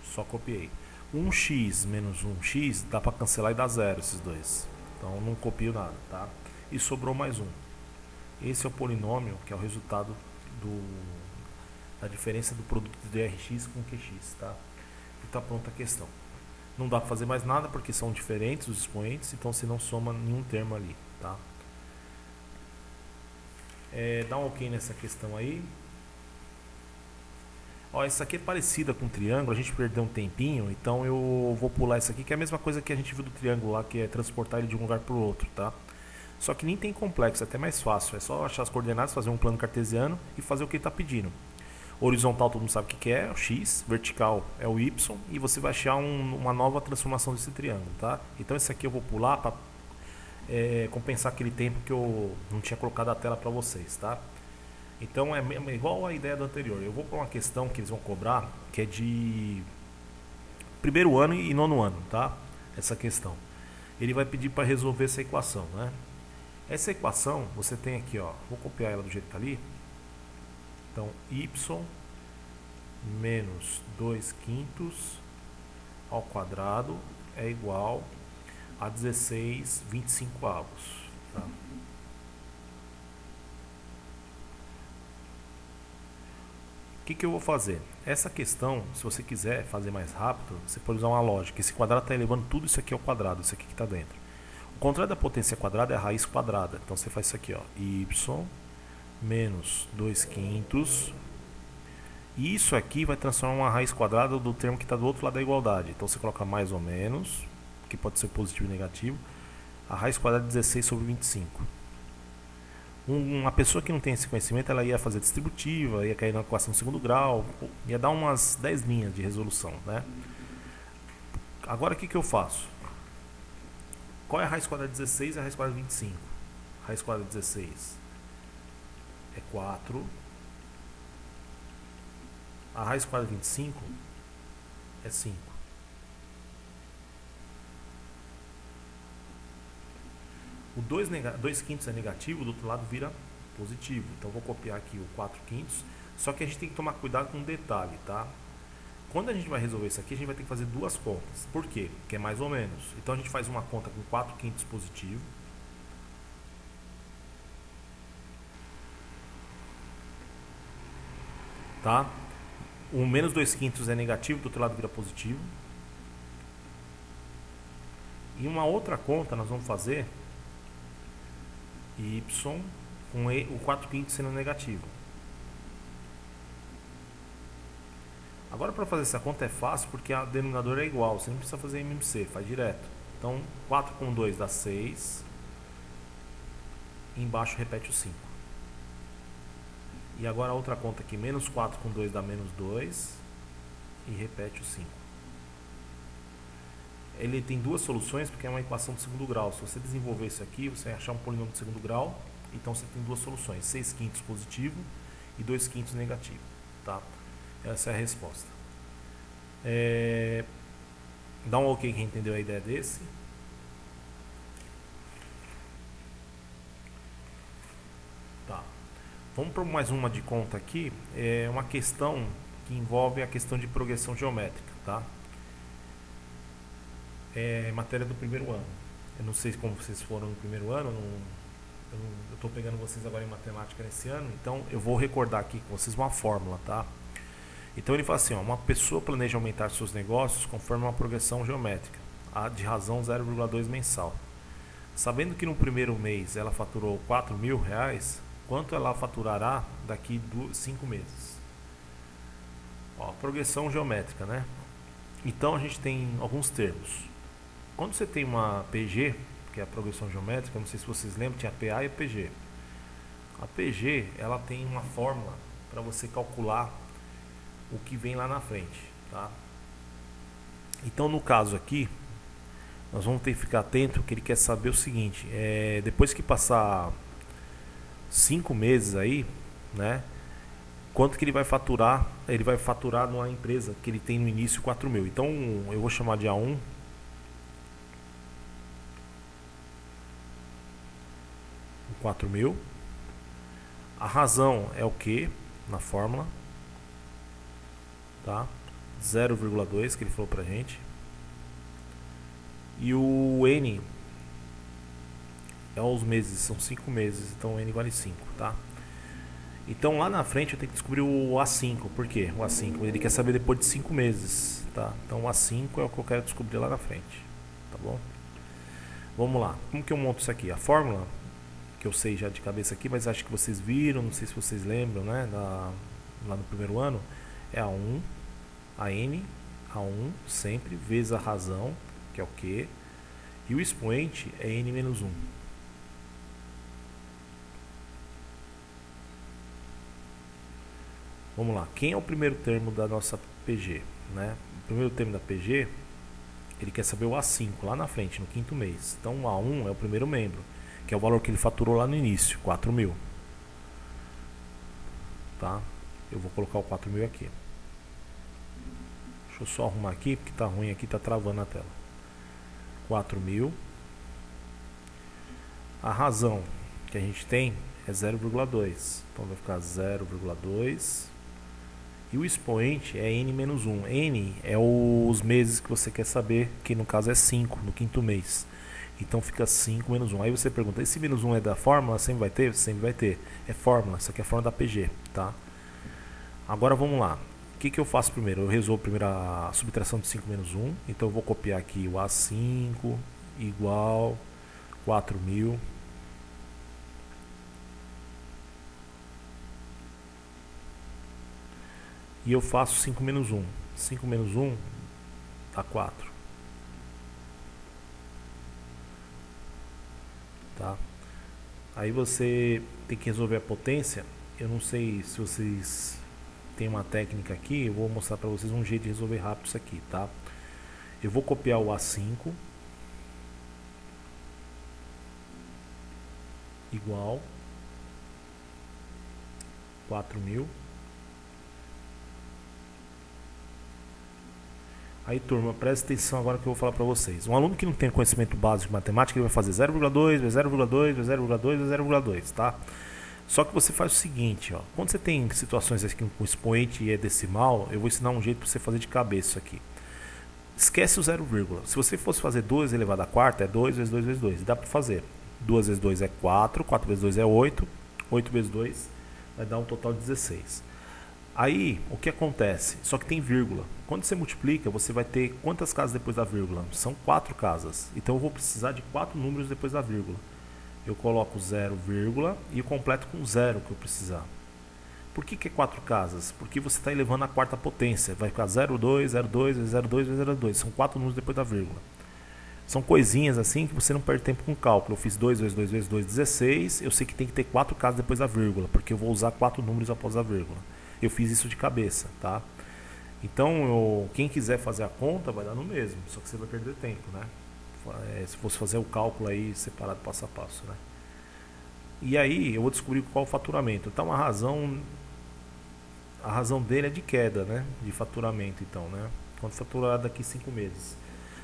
Só copiei. 1x menos 1x dá para cancelar e dar zero esses dois. Então não copio nada, tá? E sobrou mais um. Esse é o polinômio que é o resultado da diferença do produto de Rx com Qx, tá? E tá pronta a questão. Não dá para fazer mais nada porque são diferentes os expoentes, então você não soma nenhum termo ali, tá? Dá um ok nessa questão aí. Ó, essa aqui é parecida com o triângulo, a gente perdeu um tempinho, então eu vou pular isso aqui, que é a mesma coisa que a gente viu do triângulo lá, que é transportar ele de um lugar para o outro, tá? Só que nem tem complexo, é até mais fácil, é só achar as coordenadas, fazer um plano cartesiano e fazer o que ele está pedindo. Horizontal todo mundo sabe o que é o x, vertical é o y, e você vai achar uma nova transformação desse triângulo, tá? Então esse aqui eu vou pular para compensar aquele tempo que eu não tinha colocado a tela para vocês, tá? Então é igual a ideia do anterior. Eu vou para uma questão que eles vão cobrar, que é de primeiro ano e nono ano, tá? Essa questão. Ele vai pedir para resolver essa equação, né? Essa equação, você tem aqui, ó, vou copiar ela do jeito que tá ali. Então, y menos 2 quintos ao quadrado é igual a 16 25 avos, tá? O que eu vou fazer? Essa questão, se você quiser fazer mais rápido, você pode usar uma lógica. Esse quadrado está elevando tudo isso aqui ao quadrado, isso aqui que está dentro. O contrário da potência quadrada é a raiz quadrada. Então você faz isso aqui, ó, y menos 2 quintos. E isso aqui vai transformar uma raiz quadrada do termo que está do outro lado da igualdade. Então você coloca mais ou menos, que pode ser positivo e negativo. A raiz quadrada é 16 sobre 25. Uma pessoa que não tem esse conhecimento, ela ia fazer distributiva, ia cair na equação de segundo grau, ia dar umas 10 linhas de resolução, né? Agora o que eu faço? Qual é a raiz quadrada de 16 e a raiz quadrada de 25? A raiz quadrada de 16 é 4. A raiz quadrada de 25 é 5. O 2 quintos é negativo, do outro lado vira positivo. Então vou copiar aqui o 4 quintos. Só que a gente tem que tomar cuidado com um detalhe, tá? Quando a gente vai resolver isso aqui, a gente vai ter que fazer duas contas. Por quê? Porque é mais ou menos. Então a gente faz uma conta com 4 quintos positivo. Tá? O menos 2 quintos é negativo, do outro lado vira positivo. E uma outra conta nós vamos fazer y com o 4 quintos sendo negativo. Agora para fazer essa conta é fácil porque a denominadora é igual, você não precisa fazer MMC, faz direto. Então 4 com 2 dá 6, e embaixo repete o 5. E agora a outra conta aqui, menos 4 com 2 dá menos 2, e repete o 5. Ele tem duas soluções porque é uma equação de segundo grau. Se você desenvolver isso aqui, você vai achar um polinômio de segundo grau. Então você tem duas soluções, 6 quintos positivo e 2 quintos negativo, tá? Essa é a resposta. Dá um ok quem entendeu a ideia desse. Tá. Vamos para mais uma de conta aqui. É uma questão que envolve a questão de progressão geométrica, tá? É matéria do primeiro ano. Eu não sei como vocês foram no primeiro ano, eu estou pegando vocês agora em matemática nesse ano, então eu vou recordar aqui com vocês uma fórmula, tá? Então ele fala assim, ó, uma pessoa planeja aumentar seus negócios conforme uma progressão geométrica, de razão 0,2 mensal. Sabendo que no primeiro mês ela faturou R$4.000, quanto ela faturará daqui 5 meses? Ó, progressão geométrica, né? Então a gente tem alguns termos. Quando você tem uma PG, que é a progressão geométrica, não sei se vocês lembram, tinha PA e PG. A PG, ela tem uma fórmula para você calcular o que vem lá na frente, tá? Então no caso aqui, nós vamos ter que ficar atento, que ele quer saber o seguinte, depois que passar 5 meses aí, né? Quanto que ele vai faturar? Ele vai faturar numa empresa que ele tem no início 4.000. Então eu vou chamar de A1. O 4.000. A razão é o que na fórmula? Tá? 0,2 que ele falou pra gente. E o N é os meses, são 5 meses, então o N vale 5, tá? Então lá na frente eu tenho que descobrir o A5, por quê? O A5, ele quer saber depois de 5 meses, tá? Então o A5 é o que eu quero descobrir lá na frente, tá bom? Vamos lá, como que eu monto isso aqui? A fórmula, que eu sei já de cabeça aqui, mas acho que vocês viram, não sei se vocês lembram, né? Lá no primeiro ano, é a N, A1 sempre, vezes a razão, que é o Q, e o expoente é N menos 1. Vamos lá, quem é o primeiro termo da nossa PG? Né? O primeiro termo da PG, ele quer saber o A5 lá na frente, no quinto mês. Então o A1 é o primeiro membro, que é o valor que ele faturou lá no início, 4.000. Tá? Eu vou colocar o 4.000 aqui. Deixa eu só arrumar aqui, porque tá ruim aqui, tá travando a tela. 4.000. A razão que a gente tem é 0,2. Então vai ficar 0,2. E o expoente é N menos 1. N é os meses que você quer saber, que no caso é 5, no quinto mês. Então fica 5 menos 1. Aí você pergunta, esse menos 1 é da fórmula? Sempre vai ter? Sempre vai ter. É fórmula, isso aqui é a fórmula da PG, tá? Agora vamos lá. O que eu faço primeiro? Eu resolvo primeiro a subtração de 5 menos 1. Então eu vou copiar aqui o A5 igual 4.000. E eu faço 5 menos 1. 5 menos 1 dá 4. Tá? Aí você tem que resolver a potência. Eu não sei se vocês têm uma técnica aqui. Eu vou mostrar para vocês um jeito de resolver rápido isso aqui, tá? Eu vou copiar o A5 igual 4.000. Aí, turma, presta atenção agora que eu vou falar para vocês. Um aluno que não tem conhecimento básico de matemática, ele vai fazer 0,2, vezes 0,2, vezes 0,2, vezes 0,2, tá? Só que você faz o seguinte, ó. Quando você tem situações aqui com expoente e é decimal, eu vou ensinar um jeito para você fazer de cabeça isso aqui. Esquece o 0, se você fosse fazer 2 elevado à quarta, é 2 vezes 2 vezes 2. Dá para fazer. 2 vezes 2 é 4, 4 vezes 2 é 8, 8 vezes 2 vai dar um total de 16. Aí, o que acontece? Só que tem vírgula. Quando você multiplica, você vai ter quantas casas depois da vírgula? São 4 casas. Então eu vou precisar de 4 números depois da vírgula. Eu coloco 0, e eu completo com 0 que eu precisar. Por que é 4 casas? Porque você está elevando a quarta potência. Vai ficar 0,2, 0,2, 0,2, 0,2. São 4 números depois da vírgula. São coisinhas assim que você não perde tempo com cálculo. Eu fiz 2 vezes 2 vezes 2, 16. Eu sei que tem que ter 4 casas depois da vírgula, porque eu vou usar 4 números após a vírgula. Eu fiz isso de cabeça, tá? Então, quem quiser fazer a conta vai dar no mesmo, só que você vai perder tempo, né? Se fosse fazer o cálculo aí separado passo a passo, né? E aí eu vou descobrir qual é o faturamento. Então a razão dele é de queda, né? De faturamento, então, né? Quanto faturar daqui 5 meses.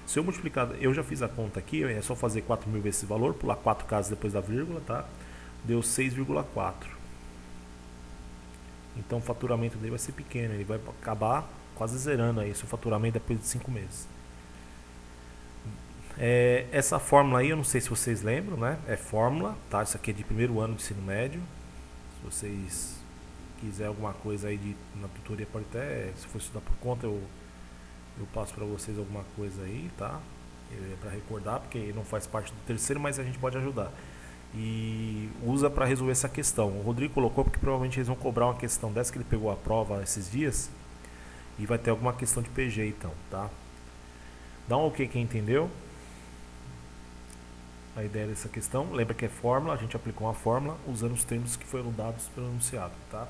Se eu multiplicar, eu já fiz a conta aqui, é só fazer 4.000 vezes esse valor, pular 4 casas depois da vírgula, tá? Deu 6,4. Então o faturamento dele vai ser pequeno, ele vai acabar quase zerando aí seu faturamento depois de 5 meses. Essa fórmula aí, eu não sei se vocês lembram, né? É fórmula, tá? Isso aqui é de primeiro ano de ensino médio. Se vocês quiserem alguma coisa aí na tutoria, pode até, se for estudar por conta, eu passo para vocês alguma coisa aí, tá? Para recordar, porque não faz parte do terceiro, mas a gente pode ajudar. E usa para resolver essa questão. O Rodrigo colocou porque provavelmente eles vão cobrar uma questão dessa, que ele pegou a prova esses dias, e vai ter alguma questão de PG, então, tá? Dá um ok quem entendeu a ideia dessa questão. Lembra que é fórmula, a gente aplicou uma fórmula usando os termos que foram dados pelo enunciado, tá?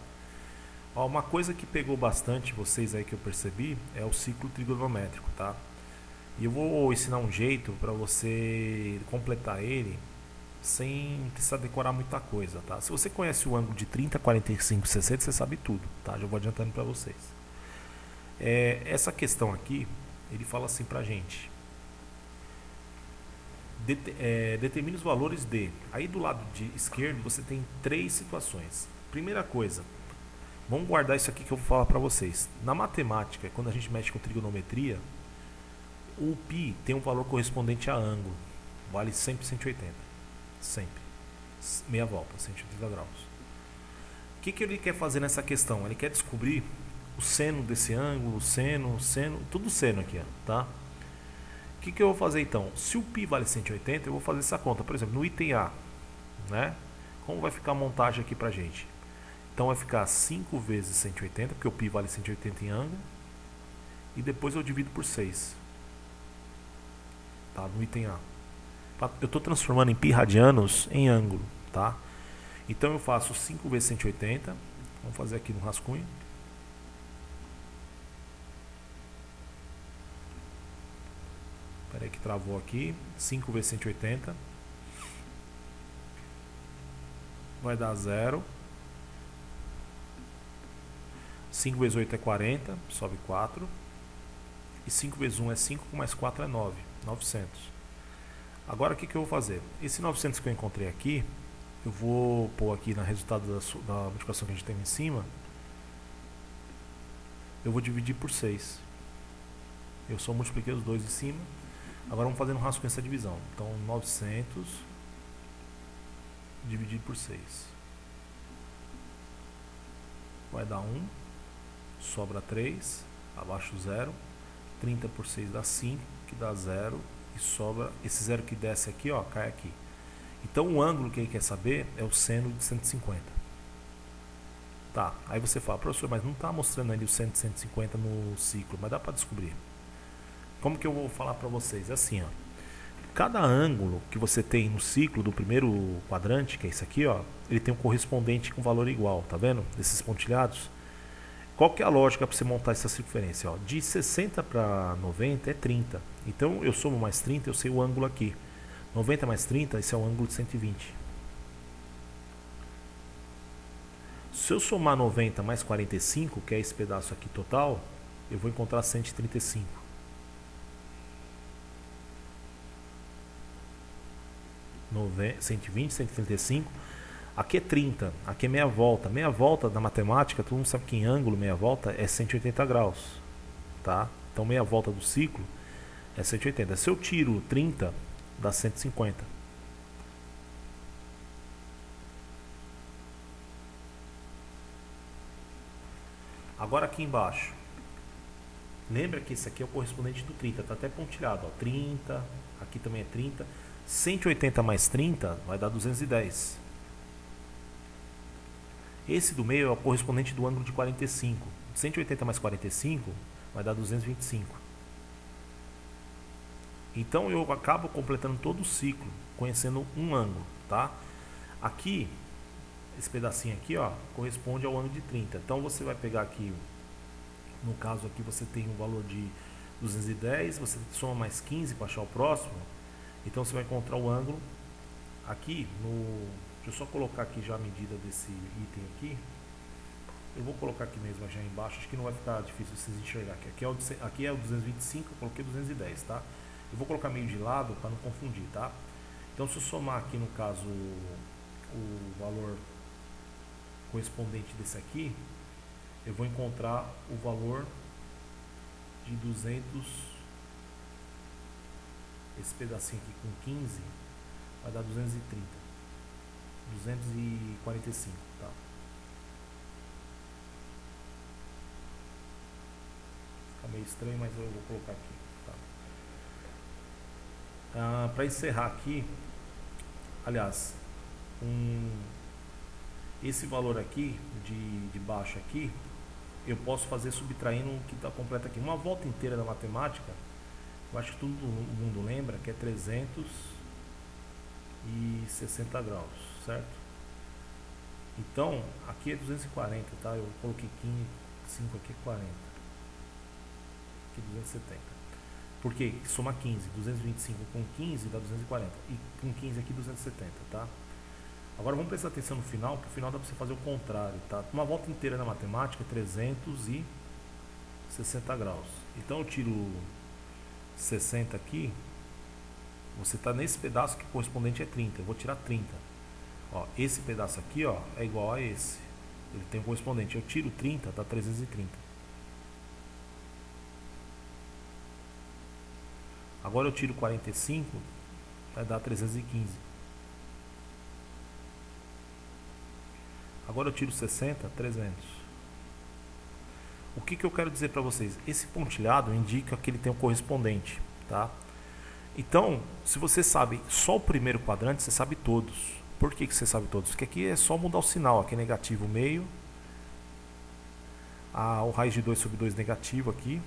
Ó, uma coisa que pegou bastante vocês aí, que eu percebi, é o ciclo trigonométrico, tá? E eu vou ensinar um jeito para você completar ele sem precisar decorar muita coisa, tá? Se você conhece o ângulo de 30, 45, 60, você sabe tudo, tá? Já vou adiantando para vocês. Essa questão aqui, ele fala assim pra gente: determine os valores de. Aí do lado de esquerdo você tem 3 situações. Primeira coisa, vamos guardar isso aqui que eu vou falar pra vocês. Na matemática, quando a gente mexe com trigonometria, O π tem um valor correspondente a ângulo, vale sempre 180, sempre, meia volta, 180 graus. O que ele quer fazer nessa questão? Ele quer descobrir o seno desse ângulo, seno, tudo seno aqui, ó, tá? O que eu vou fazer então? Se o π vale 180, eu vou fazer essa conta, por exemplo, no item A, né? Como vai ficar a montagem aqui pra gente? Então vai ficar 5 vezes 180, porque o π vale 180 em ângulo, e depois eu divido por 6. Tá, no item A. Eu estou transformando em π radianos em ângulo, tá? Então eu faço 5 vezes 180, vamos fazer aqui no rascunho. Espera aí que travou aqui, 5 vezes 180, vai dar 0. 5 vezes 8 é 40, sobe 4. E 5 vezes 1 é 5, com mais 4 é 9, 900. Agora o que eu vou fazer? Esse 900 que eu encontrei aqui, eu vou pôr aqui no resultado da multiplicação que a gente tem em cima. Eu vou dividir por 6. Eu só multipliquei os dois em cima. Agora vamos fazer no rascunho essa divisão. Então 900 dividido por 6. Vai dar 1. Sobra 3. Abaixo 0. 30 por 6 dá 5, que dá 0. E sobra, esse 0 que desce aqui, ó, cai aqui. Então o ângulo que ele quer saber é o seno de 150. Tá, aí você fala, professor, mas não está mostrando ali o seno de 150 no ciclo, mas dá para descobrir. Como que eu vou falar para vocês? É assim, ó. Cada ângulo que você tem no ciclo do primeiro quadrante, que é esse aqui, ó, ele tem um correspondente com valor igual, tá vendo? Desses pontilhados. Qual que é a lógica para você montar essa circunferência? Ó, de 60 para 90 é 30. Então eu somo mais 30, eu sei o ângulo aqui. 90 mais 30, esse é o ângulo de 120. Se eu somar 90 mais 45, que é esse pedaço aqui total, eu vou encontrar 135. Nove... 120, 135. Aqui é 30, aqui é meia volta. Meia volta da matemática, todo mundo sabe que em ângulo meia volta é 180 graus. Tá? Então meia volta do ciclo é 180. Se eu tiro 30, dá 150. Agora aqui embaixo. Lembra que esse aqui é o correspondente do 30. Está até pontilhado. Ó, 30, aqui também é 30. 180 mais 30 vai dar 210. Esse do meio é o correspondente do ângulo de 45. 180 mais 45 vai dar 225. Então eu acabo completando todo o ciclo, conhecendo um ângulo, tá? Aqui, esse pedacinho aqui, ó, corresponde ao ângulo de 30. Então você vai pegar aqui, no caso aqui você tem um valor de 210, você soma mais 15 para achar o próximo. Então você vai encontrar o ângulo aqui no... Deixa eu só colocar aqui já a medida desse item aqui. Eu vou colocar aqui mesmo já embaixo, acho que não vai ficar difícil vocês enxergar. Aqui é o 225, eu coloquei 210, tá? Eu vou colocar meio de lado para não confundir, tá? Então se eu somar aqui no caso o valor correspondente desse aqui, eu vou encontrar o valor de 200, esse pedacinho aqui com 15 vai dar 230. 245, tá? Fica meio estranho, mas eu vou colocar aqui, tá? Para encerrar aqui, aliás, esse valor aqui de baixo aqui, eu posso fazer subtraindo o que está completo aqui. Uma volta inteira da matemática, eu acho que todo mundo lembra que é 360 graus. Certo? Então, aqui é 240, tá? Eu coloquei 5 aqui é 40. Aqui 270. Por quê? Soma 15. 225 com 15 dá 240. E com 15 aqui 270, tá? Agora vamos prestar atenção no final, porque no final dá para você fazer o contrário, tá? Uma volta inteira na matemática é 360 graus. Então eu tiro 60 aqui. Você está nesse pedaço que o correspondente é 30. Eu vou tirar 30. Ó, esse pedaço aqui, ó, é igual a esse. Ele tem um correspondente. Eu tiro 30, dá 330. Agora eu tiro 45, vai dar 315. Agora eu tiro 60, 300. O que eu quero dizer para vocês? Esse pontilhado indica que ele tem um correspondente, tá? Então, se você sabe só o primeiro quadrante, você sabe todos. Por que você sabe todos? Porque aqui é só mudar o sinal. Aqui é negativo meio. O raiz de 2 sobre 2 negativo aqui.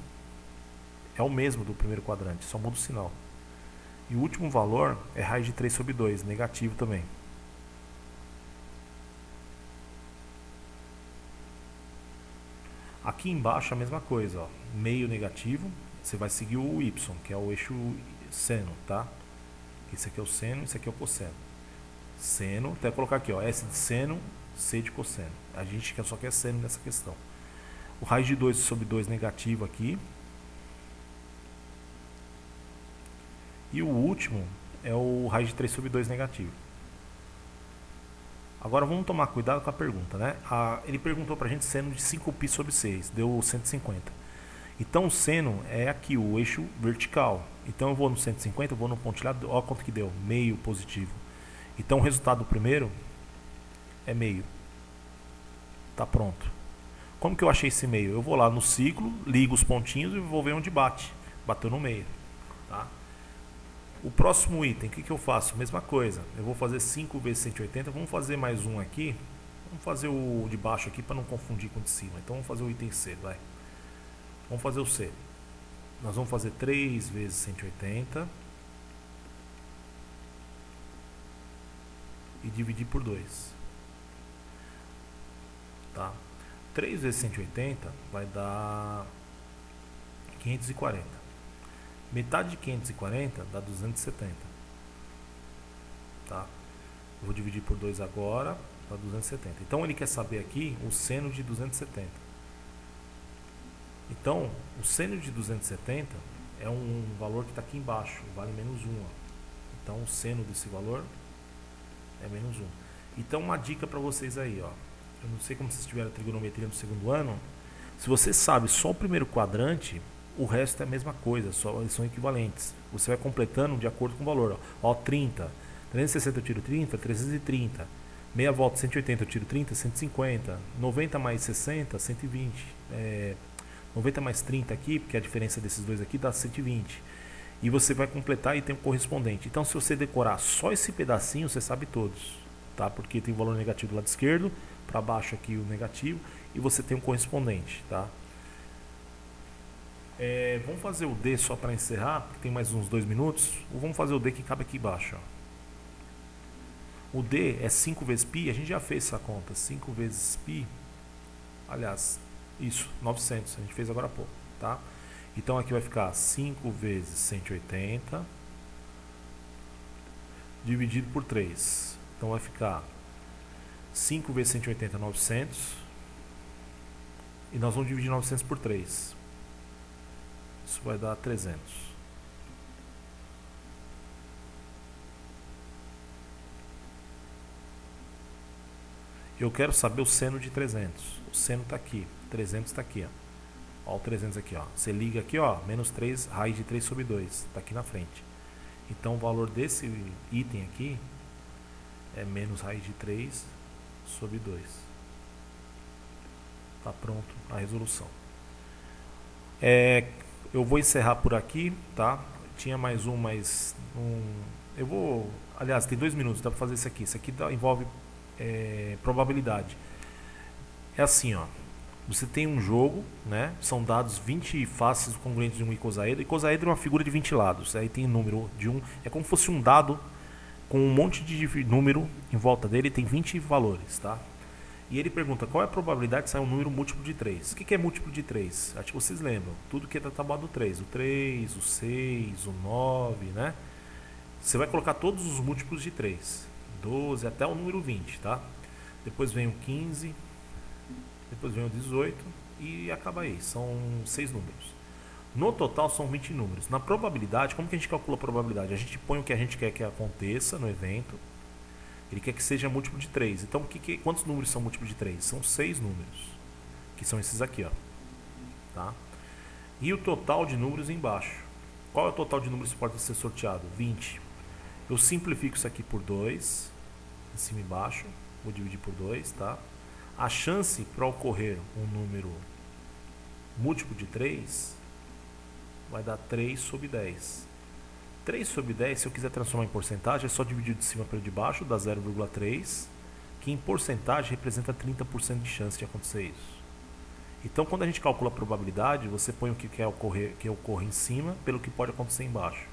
É o mesmo do primeiro quadrante, só muda o sinal. E o último valor é raiz de 3 sobre 2, negativo também. Aqui embaixo a mesma coisa, ó. Meio negativo, você vai seguir o y, que é o eixo seno, tá? Esse aqui é o seno, esse aqui é o cosseno. Seno, até colocar aqui, ó, S de seno, C de cosseno. A gente só quer seno nessa questão. O raiz de 2 sobre 2 negativo aqui. E o último é o raiz de 3 sobre 2 negativo. Agora vamos tomar cuidado com a pergunta, né? Ele perguntou pra gente seno de 5π sobre 6, deu 150. Então o seno é aqui, o eixo vertical. Então eu vou no 150, eu vou no pontilhado, olha quanto que deu, meio positivo. Então o resultado do primeiro é meio. Tá pronto. Como que eu achei esse meio? Eu vou lá no ciclo, ligo os pontinhos e vou ver onde bate. Bateu no meio, tá? O próximo item, o que eu faço? Mesma coisa, eu vou fazer 5 vezes 180, vamos fazer mais um aqui. Vamos fazer o de baixo aqui para não confundir com o de cima. Então vamos fazer o item C, vai. Vamos fazer o C. Nós vamos fazer 3 vezes 180 e dividir por 2. Tá? 3 vezes 180 vai dar 540. Metade de 540 dá 270. Tá? Eu vou dividir por 2 agora, dá 270. Então ele quer saber aqui o seno de 270. Então, o seno de 270 é um valor que está aqui embaixo, vale menos 1. Ó. Então o seno desse valor é menos 1. Então uma dica para vocês aí, ó. Eu não sei como vocês tiveram trigonometria no segundo ano. Se você sabe só o primeiro quadrante, o resto é a mesma coisa, só eles são equivalentes. Você vai completando de acordo com o valor. Ó, 30, 360 eu tiro 30, 330. Meia volta 180 eu tiro 30, 150. 90 mais 60, 120. 90 mais 30 aqui, porque a diferença desses dois aqui dá 120. E você vai completar e tem um correspondente. Então se você decorar só esse pedacinho, você sabe todos, tá? Porque tem o valor negativo do lado esquerdo, para baixo aqui o negativo, e você tem um correspondente, tá? Vamos fazer o D só para encerrar, porque tem mais uns 2 minutos. Ou vamos fazer o D que cabe aqui embaixo, ó. O D é 5 vezes π, a gente já fez essa conta. 5 vezes π, aliás, isso, 900, a gente fez agora há pouco, tá? Então aqui vai ficar 5 vezes 180 dividido por 3. Então vai ficar 5 vezes 180, 900. E nós vamos dividir 900 por 3. Isso vai dar 300. Eu quero saber o seno de 300. O seno está aqui. 300 está aqui, ó. Ó, o 300 aqui, ó. Você liga aqui, ó. Menos 3, raiz de 3 sobre 2. Está aqui na frente. Então o valor desse item aqui é menos raiz de 3 sobre 2. Está pronto a resolução. Eu vou encerrar por aqui, tá? Tinha mais um, mas eu vou... Aliás, tem 2 minutos, dá para fazer isso aqui. Isso aqui envolve probabilidade. É assim, ó. Você tem um jogo, né? São dados 20 faces congruentes de um icosaedro. Icosaedro é uma figura de 20 lados. Aí tem número de um... É como se fosse um dado com um monte de número em volta dele. Tem 20 valores, tá? E ele pergunta qual é a probabilidade de sair um número múltiplo de 3. O que é múltiplo de 3? Acho que vocês lembram. Tudo que é da tábua do 3. O 3, o 6, o 9, né? Você vai colocar todos os múltiplos de 3. 12 até o número 20, tá? Depois vem o 15, depois vem o 18 e acaba aí. São 6 números. No total são 20 números. Na probabilidade, como que a gente calcula a probabilidade? A gente põe o que a gente quer que aconteça no evento. Ele quer que seja múltiplo de 3. Então, quantos números são múltiplos de 3? São 6 números. Que são esses aqui, ó. Tá? E o total de números embaixo. Qual é o total de números que pode ser sorteado? 20. Eu simplifico isso aqui por 2, em cima e embaixo, vou dividir por 2, tá? A chance para ocorrer um número múltiplo de 3 vai dar 3 sobre 10. 3 sobre 10, se eu quiser transformar em porcentagem, é só dividir de cima para de baixo, dá 0,3, que em porcentagem representa 30% de chance de acontecer isso. Então, quando a gente calcula a probabilidade, você põe o que quer ocorrer, que ocorre em cima pelo que pode acontecer embaixo.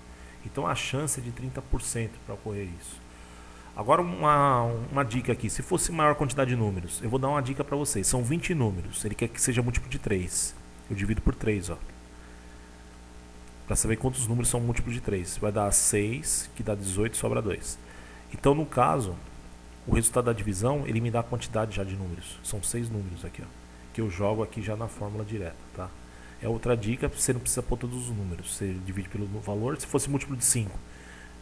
Então, a chance é de 30% para ocorrer isso. Agora, uma dica aqui. Se fosse maior quantidade de números, eu vou dar uma dica para vocês. São 20 números. Ele quer que seja múltiplo de 3. Eu divido por 3, ó. Para saber quantos números são múltiplos de 3. Vai dar 6, que dá 18, sobra 2. Então, no caso, o resultado da divisão, ele me dá a quantidade já de números. São 6 números aqui, ó, que eu jogo aqui já na fórmula direta, tá? É outra dica, você não precisa pôr todos os números. Você divide pelo valor. Se fosse múltiplo de 5,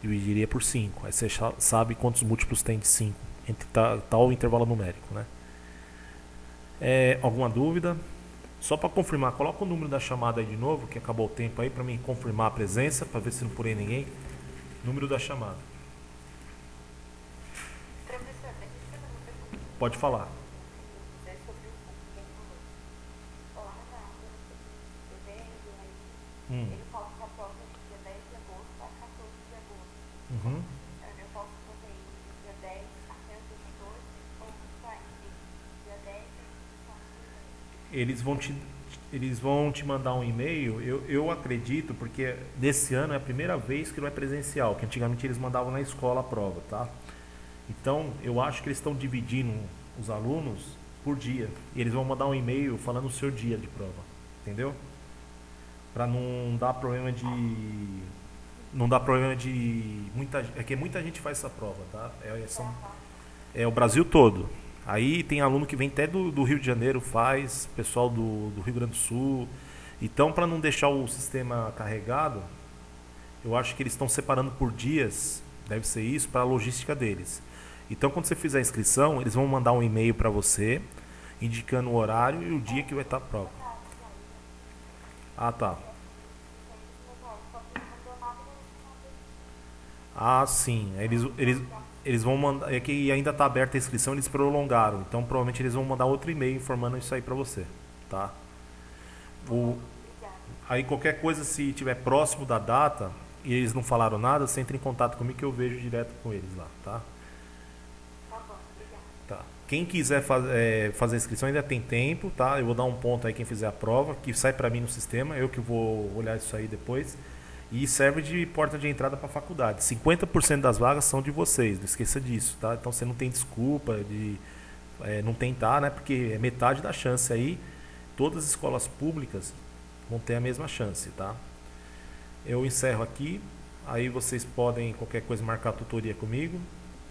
dividiria por 5. Aí você sabe quantos múltiplos tem de 5 entre tal intervalo numérico, né? Alguma dúvida? Só para confirmar, coloca o número da chamada aí de novo, que acabou o tempo aí, para mim confirmar a presença, para ver se não purei ninguém. Número da chamada. Professor, a gente tem uma pergunta. Pode falar. É sobre o que falou. Lá na dezembro, aí, ele fala que a prova é de dia 10 de agosto a 14 de agosto. Uhum. Eu posso fazer isso de dia 10 até o dia 14, ou vai de dia 10 até Eles vão te mandar um e-mail, eu acredito, porque desse ano é a primeira vez que não é presencial, que antigamente eles mandavam na escola a prova, tá? Então, eu acho que eles estão dividindo os alunos por dia. E eles vão mandar um e-mail falando o seu dia de prova, entendeu? Para não dar problema de... Não dá problema de... É que muita gente faz essa prova, tá? É o Brasil todo. Aí tem aluno que vem até do Rio de Janeiro, faz, pessoal do Rio Grande do Sul. Então, para não deixar o sistema carregado, eu acho que eles estão separando por dias, deve ser isso, para a logística deles. Então, quando você fizer a inscrição, eles vão mandar um e-mail para você, indicando o horário e o dia que vai estar a prova. Ah, tá. Ah, sim. Eles vão mandar. É que ainda está aberta a inscrição, eles prolongaram. Então, provavelmente eles vão mandar outro e-mail informando isso aí para você, tá? Aí, qualquer coisa, se tiver próximo da data e eles não falaram nada, você entra em contato comigo que eu vejo direto com eles lá, tá? Tá. Quem quiser fazer a inscrição ainda tem tempo, tá? Eu vou dar um ponto aí quem fizer a prova, que sai para mim no sistema, eu que vou olhar isso aí depois. E serve de porta de entrada para a faculdade. 50% das vagas são de vocês, não esqueça disso, tá? Então você não tem desculpa de não tentar, né? Porque é metade da chance aí. Todas as escolas públicas vão ter a mesma chance, tá? Eu encerro aqui. Aí vocês podem, qualquer coisa, marcar a tutoria comigo.